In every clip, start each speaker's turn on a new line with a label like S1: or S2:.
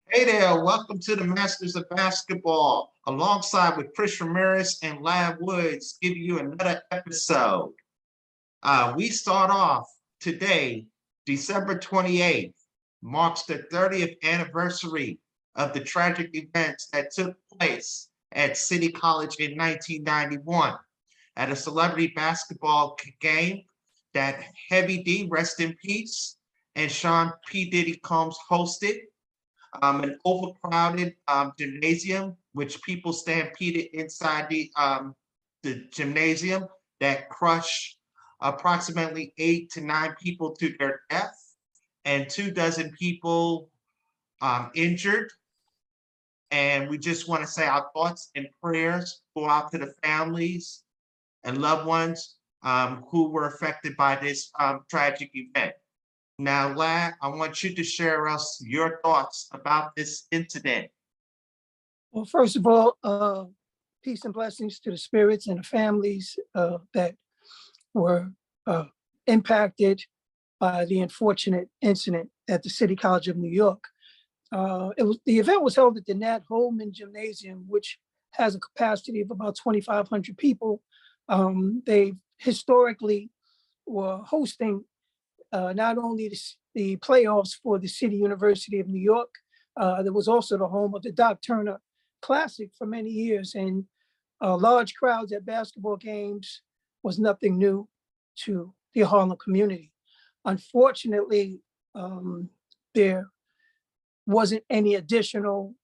S1: Hey there, welcome to the Masters of Basketball. Alongside with Chris Ramirez and Lahh Woods, giving you another episode. We start off today, December 28th, marks the 30th anniversary of the tragic events that took place at City College in 1991 at a celebrity basketball game that Heavy D, rest in peace, and Sean P. Diddy Combs hosted an overcrowded gymnasium, which people stampeded inside the gymnasium that crushed approximately 8 to 9 people to their death and 2 dozen people injured. And we just want to say our thoughts and prayers go out to the families and loved ones who were affected by this tragic event. Now, Lahh, I want you to share us your thoughts about this incident.
S2: Well, first of all, peace and blessings to the spirits and the families that were impacted by the unfortunate incident at the City College of New York. The event was held at the Nat Holman Gymnasium, which has a capacity of about 2,500 people. They historically were hosting not only the playoffs for the City University of New York, there was also the home of the Doc Turner Classic for many years, and large crowds at basketball games was nothing new to the Harlem community. Unfortunately, there wasn't any additional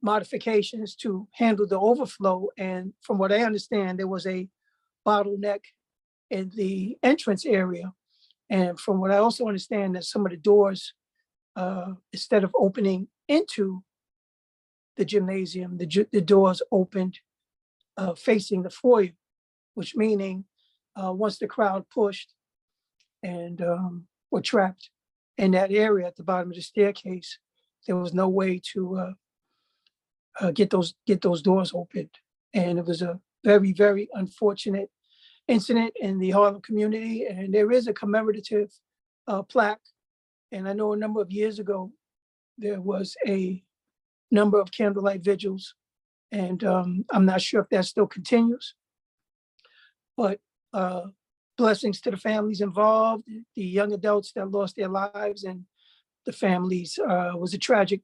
S2: modifications to handle the overflow, and from what I understand, there was a bottleneck in the entrance area. And from what I also understand, that some of the doors, instead of opening into the gymnasium, the doors opened facing the foyer, which meaning once the crowd pushed and were trapped in that area at the bottom of the staircase, there was no way to get those doors opened. And it was a very, very unfortunate incident in the Harlem community, and there is a commemorative plaque. And I know a number of years ago, there was a number of candlelight vigils, and I'm not sure if that still continues, but blessings to the families involved, the young adults that lost their lives, and the families. Was a tragic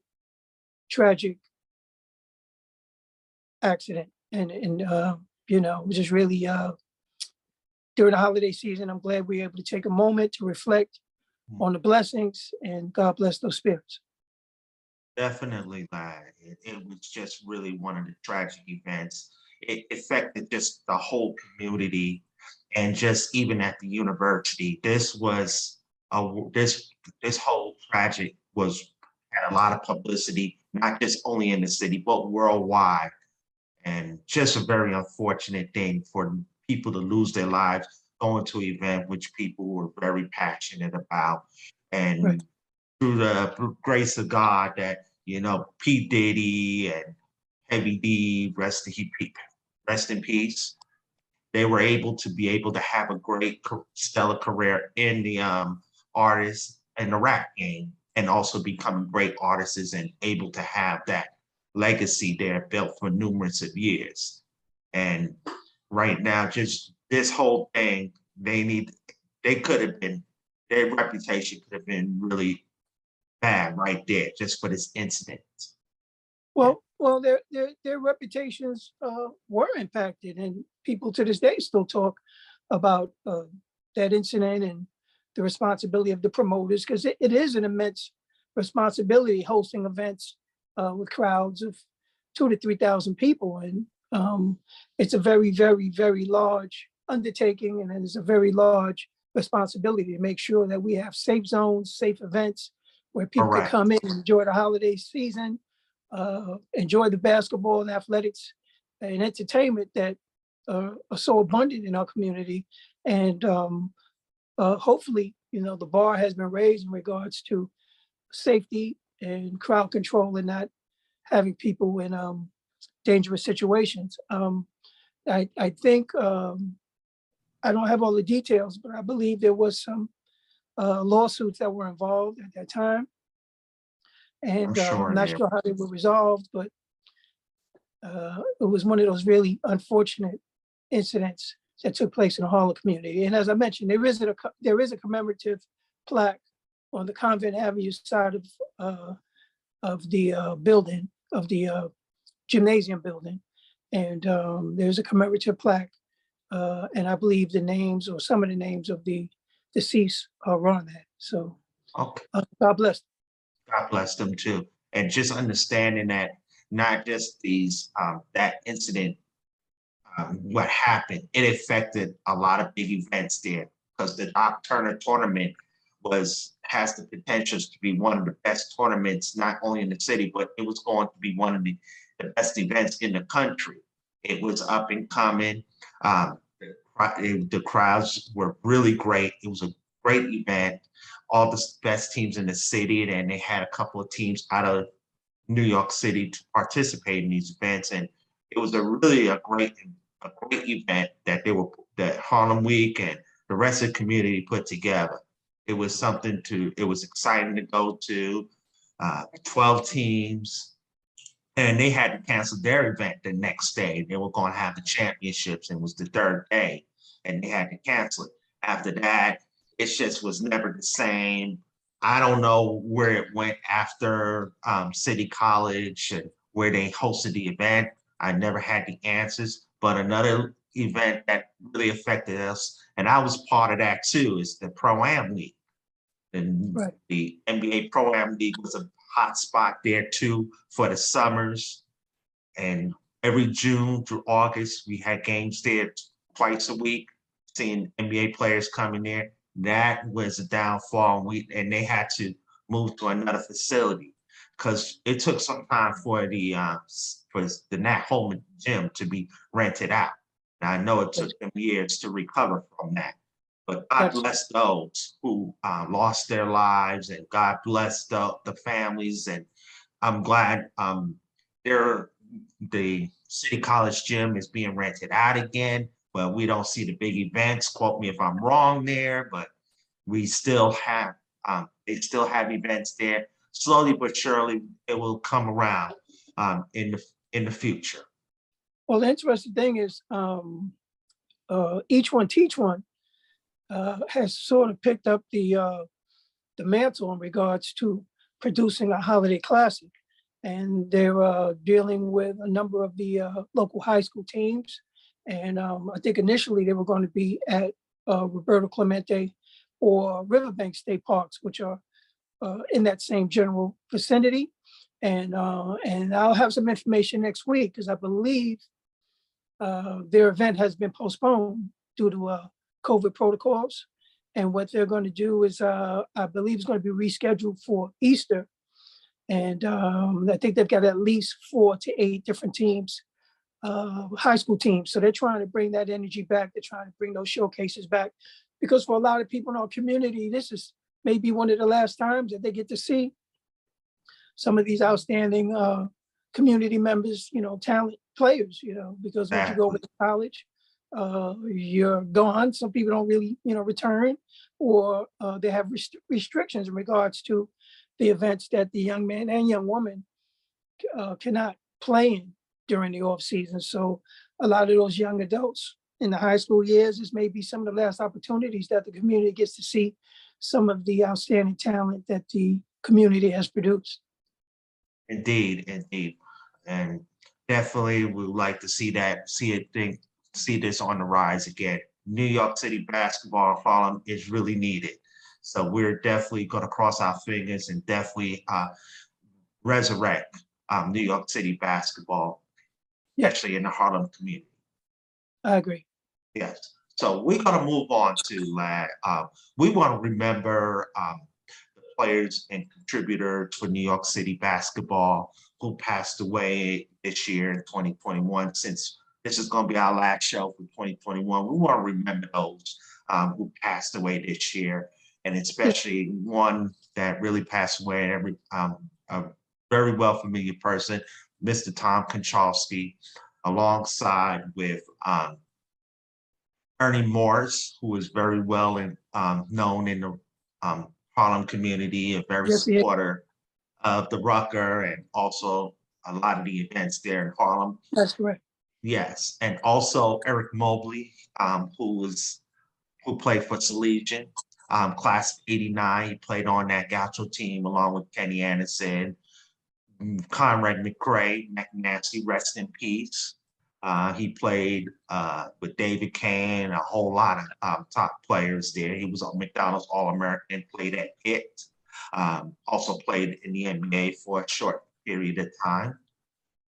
S2: accident, and just really during the holiday season, I'm glad we were able to take a moment to reflect on the blessings, and God bless those spirits.
S1: Definitely, Lahh. It was just really one of the tragic events. It affected just the whole community, and just even at the university. This whole tragic had a lot of publicity, not just only in the city but worldwide. And just a very unfortunate thing for people to lose their lives going to an event which people were very passionate about. And
S2: Right.
S1: through the grace of God that, P. Diddy and Heavy D, rest in peace, they were able to have a great stellar career in the artist and the rap game, and also becoming great artists and able to have that legacy there built for numerous of years. And right now, just this whole thing, they could have been, their reputation could have been really bad right there just for this incident.
S2: Well, their reputations were impacted, and people to this day still talk about that incident and the responsibility of the promoters, because it is an immense responsibility hosting events with crowds of 2,000 to 3,000 people, and it's a very, very, very large undertaking, and it's a very large responsibility to make sure that we have safe zones, safe events where people can come in and enjoy the holiday season, enjoy the basketball and athletics and entertainment that are so abundant in our community. And hopefully, the bar has been raised in regards to safety and crowd control, and not having people in dangerous situations. I think, I don't have all the details, but I believe there was some lawsuits that were involved at that time.
S1: I'm
S2: And I'm
S1: sure
S2: not
S1: there.
S2: sure how they were resolved, but it was one of those really unfortunate incidents that took place in the Harlem community. And as I mentioned, there is a commemorative plaque on the Convent Avenue side of the building, of the gymnasium building. And there's a commemorative plaque. And I believe the names or some of the names of the deceased are on that. So
S1: Okay.
S2: God bless.
S1: God bless them too. And just understanding that not just these that incident, what happened, it affected a lot of big events there because the Doc Turner tournament has the potentials to be one of the best tournaments, not only in the city, but it was going to be one of the best events in the country. It was up and coming. The crowds were really great. It was a great event. All the best teams in the city, and they had a couple of teams out of New York City to participate in these events. And it was a great event that Harlem Week and the rest of the community put together. It was exciting to go to. 12 teams, and they had to cancel their event the next day. They were going to have the championships, and it was the third day, and they had to cancel it. After that, it just was never the same. I don't know where it went after City College and where they hosted the event. I never had the answers, but another event that really affected us, and I was part of that too, is the Pro-Am League. And
S2: Right.
S1: the NBA Pro-Am League was a hot spot there too for the summers. And every June through August, we had games there twice a week, seeing NBA players coming there. That was a downfall, and they had to move to another facility because it took some time for the Nat Holman gym to be rented out. Now, I know it took them years to recover from that, but God bless those who lost their lives, and God bless the families. And I'm glad the City College gym is being rented out again, but we don't see the big events. Quote me if I'm wrong there, but we still have they still have events there. Slowly but surely, it will come around in the future.
S2: Well, the interesting thing is Each One Teach One has sort of picked up the mantle in regards to producing a holiday classic. And they're dealing with a number of the local high school teams. And I think initially they were going to be at Roberto Clemente or Riverbank State Parks, which are in that same general vicinity. And I'll have some information next week because I believe their event has been postponed due to COVID protocols. And what they're going to do is, I believe it's going to be rescheduled for Easter. And I think they've got at least 4 to 8 different teams, high school teams. So they're trying to bring that energy back. They're trying to bring those showcases back. Because for a lot of people in our community, this is maybe one of the last times that they get to see some of these outstanding community members, talent players, because once you go to college, you're gone. Some people don't really, return, or they have restrictions in regards to the events that the young man and young woman cannot play in during the off season. So a lot of those young adults in the high school years, this may be some of the last opportunities that the community gets to see some of the outstanding talent that the community has produced.
S1: Indeed, indeed. And definitely we would like to see this on the rise again. New York City basketball in Harlem is really needed. So we're definitely going to cross our fingers and definitely resurrect New York City basketball, especially in the Harlem community.
S2: I agree.
S1: Yes. So we're going to move on to we want to remember the players and contributors for New York City basketball who passed away this year in 2021. Since this is going to be our last show for 2021, we want to remember those who passed away this year, and especially one that really passed away, a very well familiar person, Mr. Tom Konchalski, alongside with Ernie Morris, who is very well known in the Harlem community, a very supporter of the Rucker and also a lot of the events there in Harlem.
S2: That's correct.
S1: Yes, and also Eric Mobley, who played for Salesian, class of '89. He played on that Gaucho team along with Kenny Anderson, Conrad McRae, McNasty, rest in peace. He played with David Kane, a whole lot of top players there. He was a McDonald's All-American, played at Pitt, also played in the NBA for a short period of time.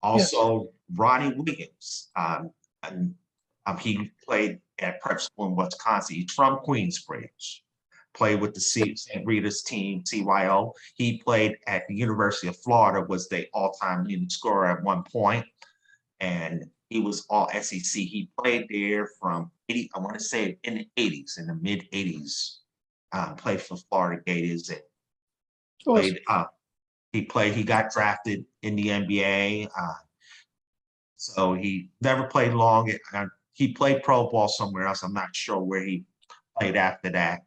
S2: Yes.
S1: Also, Ronnie Williams, and he played at prep school in Wisconsin. He's from Queensbridge. Played with the St. Rita's team, CYO. He played at the University of Florida, was the all-time leading scorer at one point, and he was all SEC. He played there from 80, I want to say in the 80s, in the mid 80s. Played for Florida Gators and played. He got drafted in the NBA. So he never played long. He played pro ball somewhere else. I'm not sure where he played after that.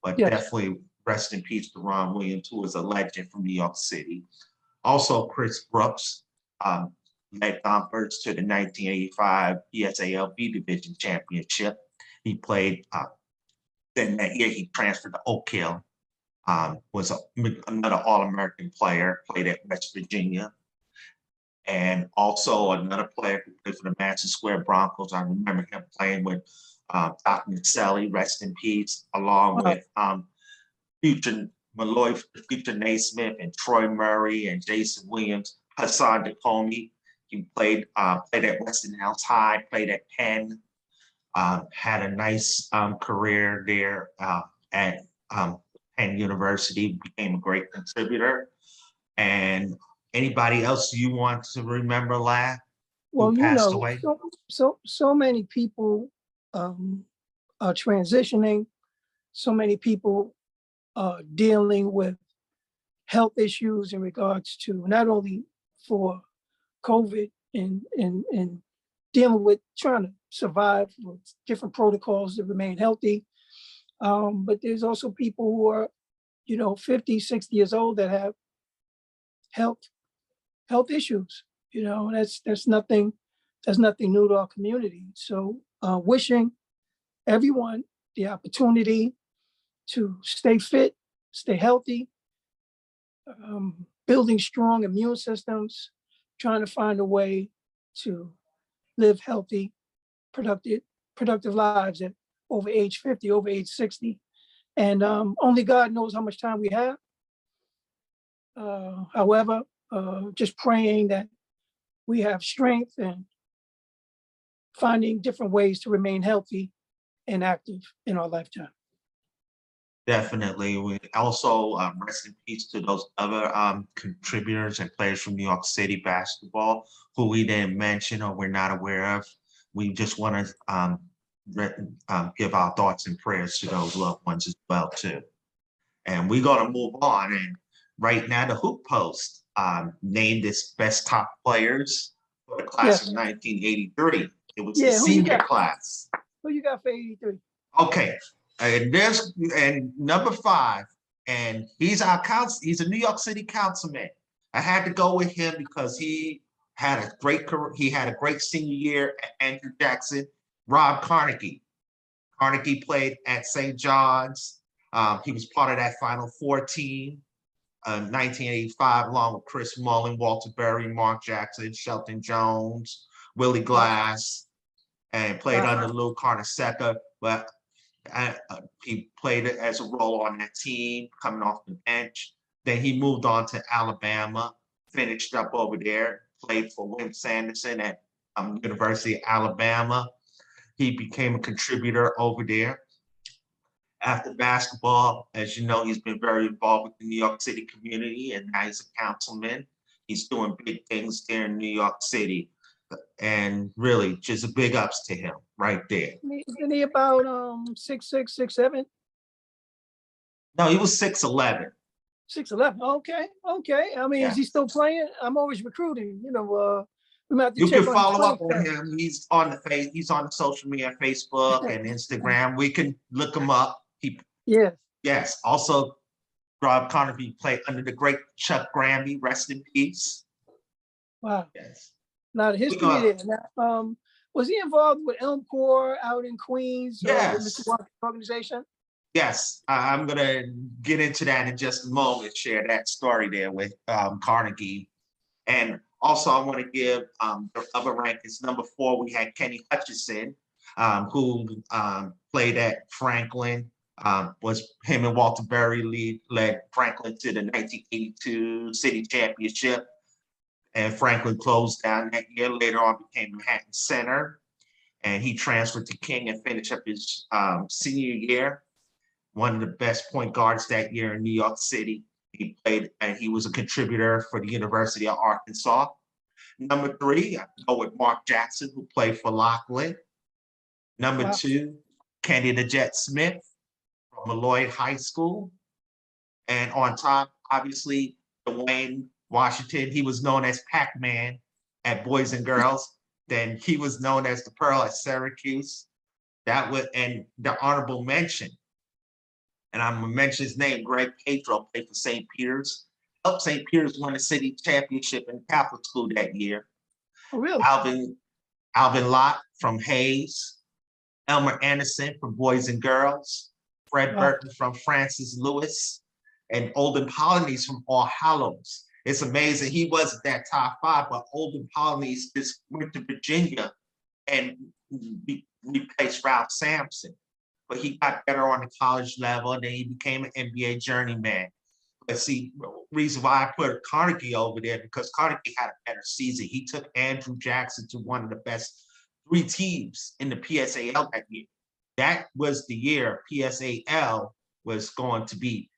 S1: But
S2: Yes.
S1: definitely rest in peace to Ron Williams, who is a legend from New York City. Also, Chris Brooks led Gompers to the 1985 ESALB Division Championship. He played, then that year he transferred to Oak Hill, was another All-American player, played at West Virginia. And also another player who played for the Madison Square Broncos. I remember him playing with Doc Nicelli, rest in peace, along with future Malloy, future Naismith, and Troy Murray, and Jason Williams, Hassan DeComey. He played at Westinghouse High, played at Penn, had a nice career there at Penn University, became a great contributor. And anybody else you want to remember, Lahh,
S2: Well,
S1: who passed away?
S2: so many people are transitioning. So many people are dealing with health issues in regards to not only for COVID and dealing with trying to survive with different protocols to remain healthy. But there's also people who are, 50, 60 years old that have health issues. That's nothing new to our community. So wishing everyone the opportunity to stay fit, stay healthy, building strong immune systems, trying to find a way to live healthy, productive lives at over age 50, over age 60. And only God knows how much time we have. However, just praying that we have strength and finding different ways to remain healthy and active in our lifetime.
S1: Definitely. We also rest in peace to those other contributors and players from New York City basketball who we didn't mention or we're not aware of. We just want to give our thoughts and prayers to those loved ones as well too. And we're going to move on. And right now, the Hoop Post named its best top players for the class of 1983. It was the senior class.
S2: Who you got for 83?
S1: Okay, and number 5, and he's a New York City councilman. I had to go with him because he had a great career. He had a great senior year at Andrew Jackson. Rob Carnegie. Carnegie played at St. John's. He was part of that Final Four team, 1985, along with Chris Mullin, Walter Berry, Mark Jackson, Shelton Jones, Willie Glass, and played under Lou Carnesecca. But he played as a role on that team, coming off the bench. Then he moved on to Alabama, finished up over there, played for Wim Sanderson at University of Alabama. He became a contributor over there. After basketball, as you know, he's been very involved with the New York City community, and now he's a councilman. He's doing big things there in New York City. And really, just a big ups to him right there.
S2: Isn't he about 6'6", 6'7"?
S1: No, he was 6'11".
S2: 6'11". Okay. I mean, is he still playing? I'm always recruiting. We might have to
S1: you
S2: check
S1: can
S2: on
S1: follow up on him. He's on the social media, Facebook and Instagram. We can look him up. Yes. Also, Rob Carnaby played under the great Chuck Granby, rest in peace.
S2: Wow.
S1: Yes.
S2: A lot of
S1: We're
S2: history
S1: gonna-
S2: there. Now, was he involved with Elm Corps out in Queens or with Mr.
S1: Yes.
S2: Walker's organization?
S1: Yes, I'm gonna get into that in just a moment, share that story there with Carnegie. And also I want to give the other rankings. Number 4, we had Kenny Hutchinson, who played at Franklin, was him and Walter Berry led Franklin to the 1982 city championship. And Franklin closed down that year. Later on became Manhattan Center. And he transferred to King and finished up his senior year. One of the best point guards that year in New York City. He played and he was a contributor for the University of Arkansas. Number 3, I go with Mark Jackson, who played for Laughlin. Number
S2: Wow.
S1: 2, Kenny the Jet Smith from Malloy High School. And on top, obviously, Dwayne Washington. He was known as Pac-Man at Boys and Girls. Then he was known as the Pearl at Syracuse. That was, and the honorable mention, and I'm gonna mention his name, Greg Pedro, played for St. Peter's. Helped St. Peter's win the city championship in Catholic school that year.
S2: Oh, really?
S1: Alvin Lott from Hayes. Elmer Anderson from Boys and Girls. Fred
S2: Wow.
S1: Burton from Francis Lewis. And Olden Polynice from All Hallows. It's amazing. He wasn't that top 5, but Olden Polynice just went to Virginia and replaced Ralph Sampson. But he got better on the college level, and then he became an NBA journeyman. But see, reason why I put Carnegie over there, because Carnegie had a better season. He took Andrew Jackson to one of the best 3 teams in the PSAL that year. That was the year PSAL was going to be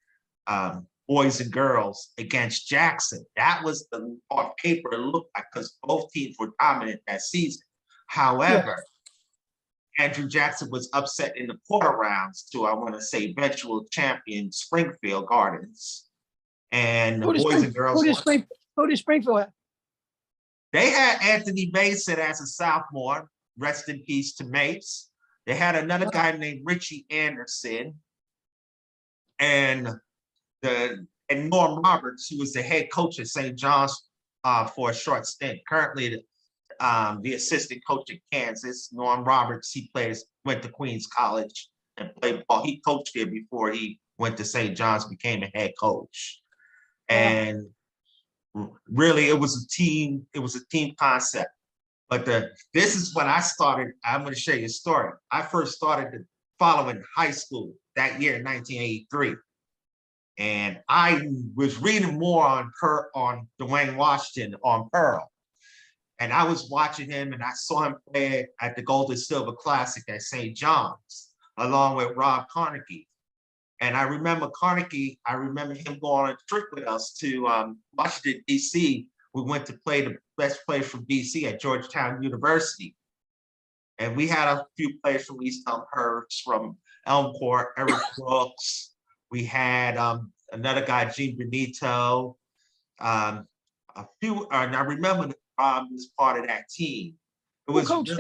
S1: boys and girls against Jackson. That was the on paper it looked like, because both teams were dominant that season. However, Andrew Jackson was upset in the quarter rounds to, I want to say, eventual champion Springfield Gardens. And the boys and girls,
S2: who did Springfield have?
S1: they had Anthony Mason as a sophomore. Rest in peace to Mace. They had another guy named Richie Anderson, and Norm Roberts, who was the head coach at St. John's for a short stint. Currently, the assistant coach at Kansas. Norm Roberts, went to Queens College and played ball. He coached there before he went to St. John's, became a head coach. And really, it was a team concept. But this is when I started. I'm going to show you a story. I first started following high school that year in 1983. And I was reading more on Dwayne Washington on Pearl. And I was watching him, and I saw him play at the Gold and Silver Classic at St. John's, along with Rob Carnegie. And I remember him going on a trip with us to Washington, D.C. We went to play the best players from D.C. at Georgetown University. And we had a few players from East Elmhurst, from Elm Court, Eric Brooks. We had another guy, Gene Benito. A few, and I remember was part of that team.
S2: Who coached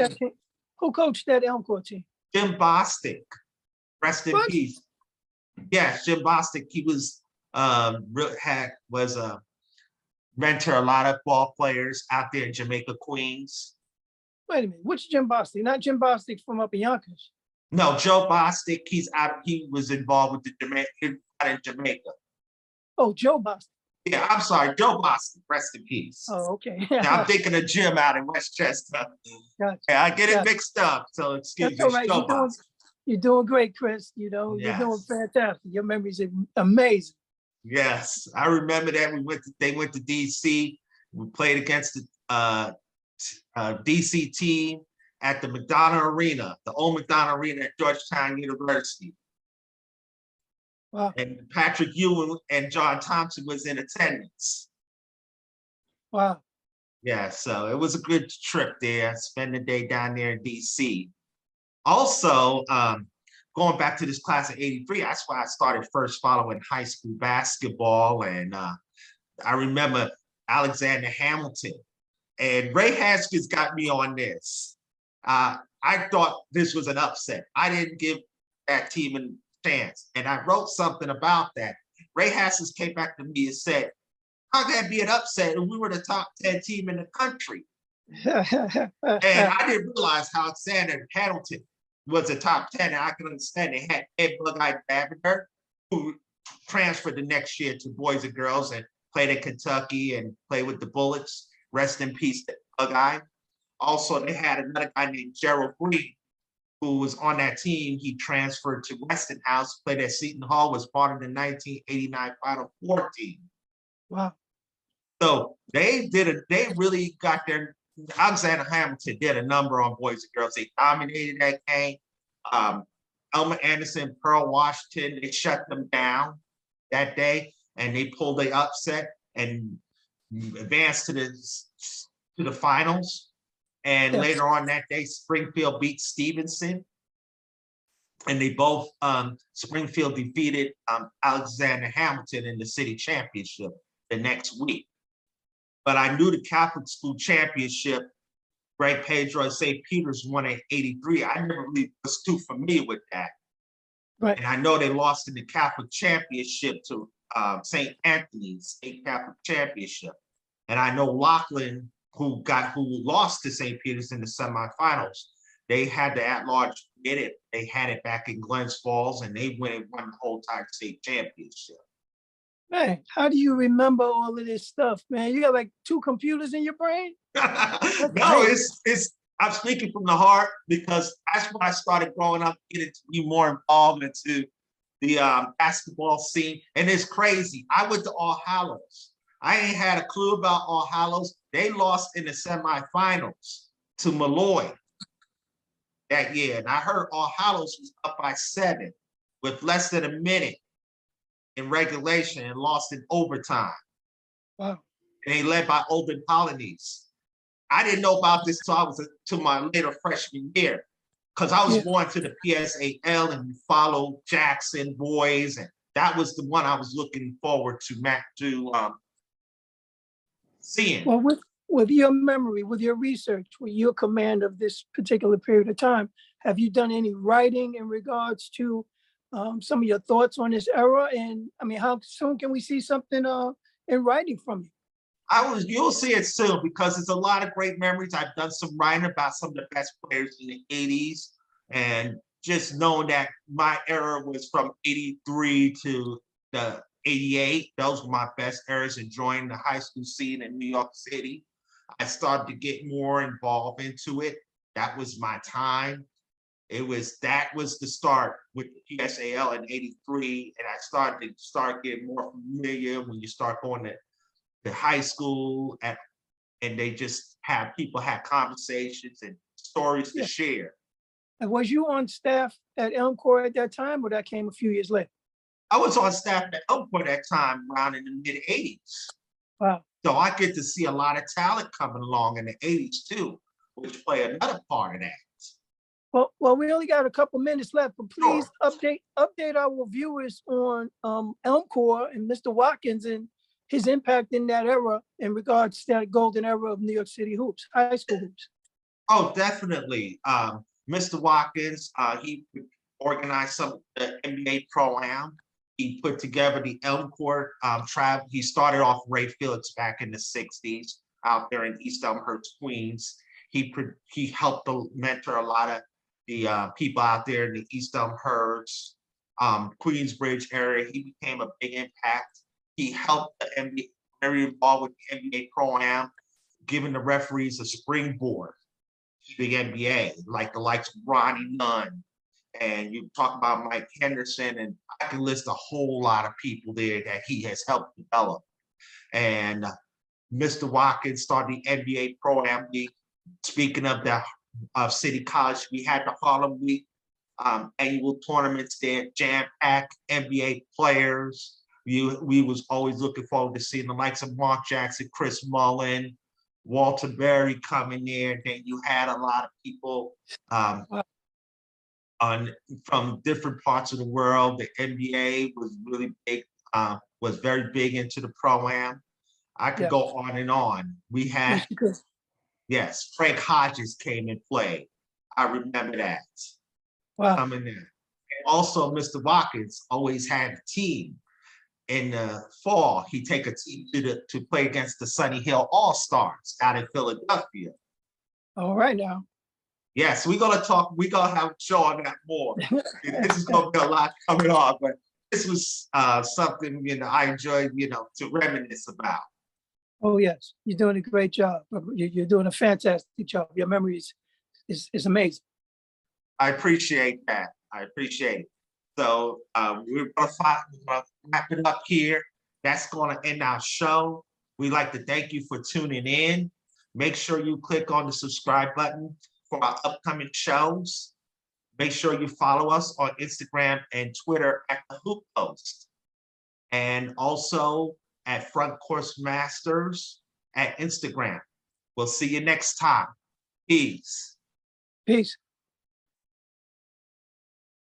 S2: that Elm Court team?
S1: Jim Bostic. Rest in peace. Yes, Jim Bostic. He was mentor a lot of ball players out there in Jamaica, Queens.
S2: Wait a minute, which Jim Bostic? Not Jim Bostic from up in Yonkers.
S1: No, Joe Bostic. He was involved with in Jamaica.
S2: Oh, Joe Bostic.
S1: Yeah, I'm sorry, Joe Bostic. Rest in peace.
S2: Oh, okay.
S1: Now, I'm thinking of Jim out in Westchester.
S2: Gotcha.
S1: Yeah, I get it mixed up. So excuse
S2: That's
S1: me,
S2: all right. You're doing great, Chris. You're doing fantastic. Your memories are amazing.
S1: Yes, I remember that they went to DC. We played against the DC team at the McDonough Arena, the old McDonough Arena at Georgetown University.
S2: Wow.
S1: And Patrick Ewing and John Thompson was in attendance.
S2: Wow.
S1: Yeah, so it was a good trip there. Spend the day down there in DC. Also, going back to this class of '83, that's why I started first following high school basketball. And I remember Alexander Hamilton. And Ray Haskins got me on this. I thought this was an upset. I didn't give that team a chance. And I wrote something about that. Ray Haskins came back to me and said, how could that be an upset? And we were the top 10 team in the country. And I didn't realize how Alexander Hamilton was a top 10. And I can understand they had Ed Bug-Eye Babbitt, who transferred the next year to Boys and Girls and played at Kentucky and played with the Bullets. Rest in peace, Bug-Eye. Also, they had another guy named Gerald Green, who was on that team. He transferred to Westinghouse, played at Seton Hall, was part of the 1989 Final Four team.
S2: Wow.
S1: So they really got their, Alexander Hamilton did a number on Boys and Girls. They dominated that game. Elmer Anderson, Pearl Washington, they shut them down that day, and they pulled the upset and advanced to the finals. And
S2: Yes.
S1: later on that day, Springfield beat Stevenson. And they both, Springfield defeated Alexander Hamilton in the city championship the next week. But I knew the Catholic school championship, Greg Pedro and St. Peter's won in '83. I never really was too familiar with that.
S2: Right.
S1: And I know they lost in the Catholic championship to St. Anthony's State Catholic Championship. And I know Laughlin, who lost to St. Peter's in the semifinals, they had the at-large bid it. They had it back in Glens Falls, and they won the whole entire state championship.
S2: Man, how do you remember all of this stuff, man? You got like 2 computers in your brain?
S1: No, it's I'm speaking from the heart, because that's when I started growing up, getting to be more involved into the basketball scene. And it's crazy. I went to All Hallows. I ain't had a clue about All Hallows. They lost in the semifinals to Malloy that year. And I heard All Hallows was up by 7 with less than a minute in regulation and lost in overtime.
S2: Wow.
S1: And they led by Olden Colonies. I didn't know about this till I was to my later freshman year, because I was going to the PSAL and followed Jackson boys, and that was the one I was looking forward to seeing.
S2: Well, with your memory, with your research, with your command of this particular period of time, have you done any writing in regards to some of your thoughts on this era? And I mean, how soon can we see something in writing from you?
S1: You'll see it soon, because it's a lot of great memories. I've done some writing about some of the best players in the 80s, and just knowing that my era was from 83 to the 88. Those were my best eras, enjoying the high school scene in New York City. I started to get more involved into it. That was my time. That was the start with the PSAL in 83. And I started to getting more familiar when you start going to the high school, and they just people have conversations and stories to share.
S2: And was you on staff at Elmcor at that time, or that came a few years later?
S1: I was on staff at Elmcor that time, around in the mid 80s.
S2: Wow.
S1: So I get to see a lot of talent coming along in the 80s too, which play another part of that.
S2: Well, we only got a couple minutes left, but please update our viewers on Elmcor and Mr. Watkins and his impact in that era in regards to that golden era of New York City hoops, high school hoops. Oh,
S1: definitely. Mr. Watkins, he organized some of the NBA Pro-Am. He put together the Elmcor travel. He started off Ray Felix back in the 60s out there in East Elmhurst, Queens. He helped to mentor a lot of the people out there in the East Elmhurst, Queensbridge area. He became a big impact. He helped the NBA, very involved with the NBA Pro-Am, giving the referees a springboard to the NBA, like the likes of Ronnie Nunn. And you talk about Mike Henderson, and I can list a whole lot of people there that he has helped develop. And Mr. Watkins started the NBA Pro-Am League. Speaking of City College, we had the Harlem Week annual tournaments there, jam-packed NBA players. We was always looking forward to seeing the likes of Mark Jackson, Chris Mullin, Walter Berry coming there. Then you had a lot of people from different parts of the world. The NBA was really big, was very big into the Pro-Am. I could go on and on. We had, yes, Frank Hodges came and played. I remember that. Wow. Coming in. And also, Mr. Watkins always had a team. in the fall, he take a team to play against the Sunny Hill All-Stars out in Philadelphia.
S2: All right now.
S1: Yes, we're gonna talk. We're gonna have a show on that more. This is gonna be a lot coming on, but this was something I enjoyed to reminisce about.
S2: Oh yes, you're doing a great job. You're doing a fantastic job. Your memory is amazing.
S1: I appreciate that. I appreciate it. So we're gonna wrap it up here. That's gonna end our show. We'd like to thank you for tuning in. Make sure you click on the subscribe button for our upcoming shows. Make sure you follow us on Instagram and Twitter at The Hoop Post. And also at Front Course Masters at Instagram. We'll see you next time. Peace.
S2: Peace.